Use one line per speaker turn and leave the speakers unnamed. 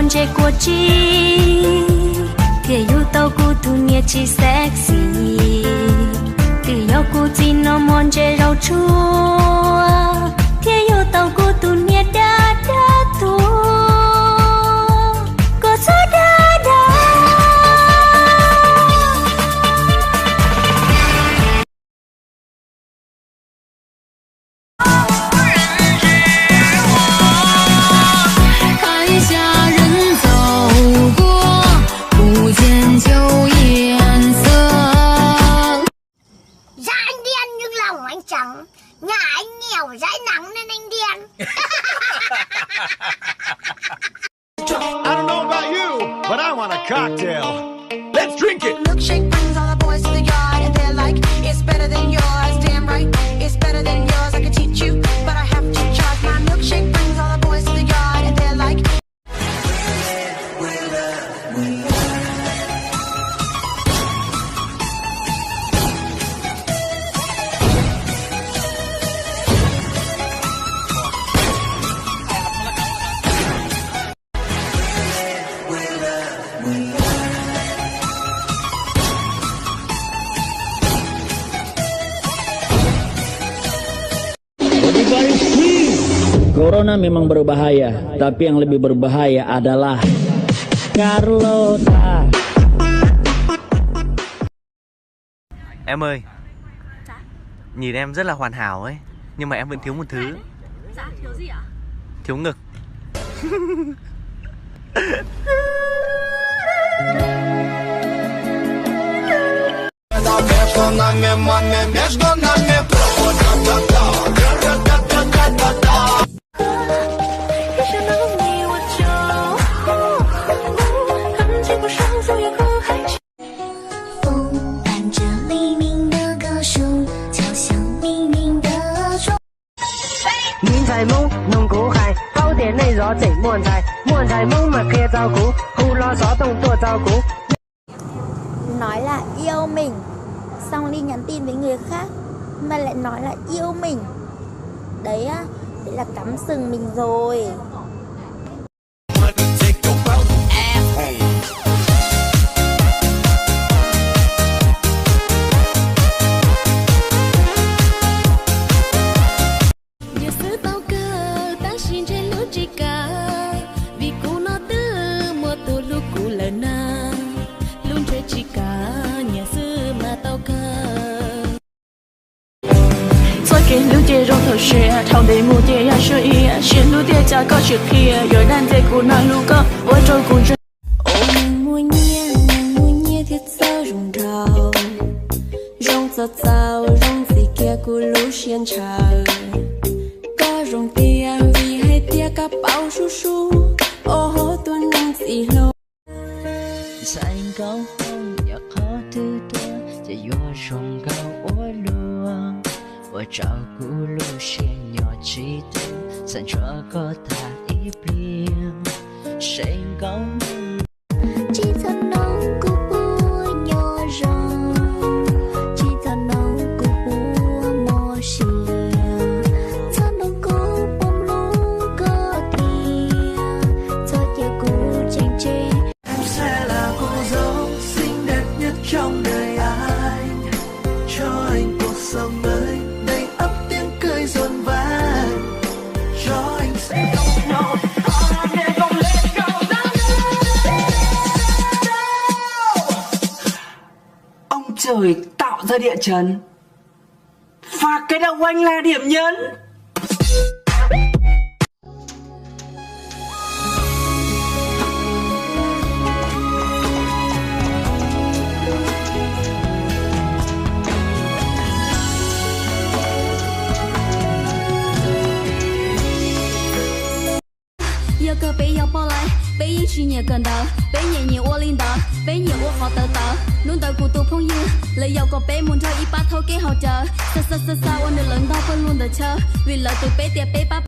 mòn che của chi thì yêu tao cô tu nia chi sexy thì yêu cô chi nó mòn che rau chua thì yêu tao cô tu nia đã tu có số đã
chẳng nhà anh nghèo dãi nắng nên anh điên.
I don't know about you, but I want a cocktail. Let's drink it.
Milkshake brings all the boys to the yard and they're like, it's better than yours. Damn right, it's better than yours. I could teach you, but I have to charge. My milkshake brings all the boys to the yard and they're like.
Corona memang berbahaya, tapi yang lebih berbahaya adalah Carlota.
Em ơi.
Dạ.
Nhìn em rất là hoàn hảo ấy, nhưng mà em vẫn thiếu một thứ.
Dạ, thiếu gì ạ?
Thiếu ngực.
Nói là yêu mình, xong đi nhắn tin với người khác mà lại nói là yêu mình. Đấy á, đấy là cắm sừng mình rồi.
Cái lưu chế rong thở xe, thằng đầy mù chế ya sơ y, xuyên lưu chế cha có chuyện kia, rồi đàn chế của nàng lưu cơ, ôi trôi cùng chân.
Nàng mua nhia thiết sao rong rào, rong gì kia của lũ xiên trời, có rong tiền vì hay tia cả bao su su, ô hô tuôn năng gì lâu.
Xanh cao hông nhạc khó thứ tua, chỉ do rong cao ô lùa. 我照顾路线要记得，散着个大一边，谁高明？
Chỉ thật nóng của bùa nhỏ rong, chỉ thật nóng của bùa mò xìa, thật nóng của bông lũ có thìa, thật giờ của chàng chê.
Em sẽ là cô dâu xinh đẹp nhất trong đời anh, cho anh cuộc sống mới. Trời tạo ra địa chấn và cái đầu anh là điểm nhấn.
Yêu cơ bé yêu bỏ lại, bé yêu chỉ nhẹ gần đó, bé nhẹ nhẹ ô linh đó, bé nhẹ ô họ tờ tờ, luôn tờ của tụ phong yêu, lời yêu có bé muốn cho ít ba thâu kế hậu chờ, sa sa sa sa ôn được lần đó vẫn luôn đợi chờ, vì lời từ bé tiệp bé ba.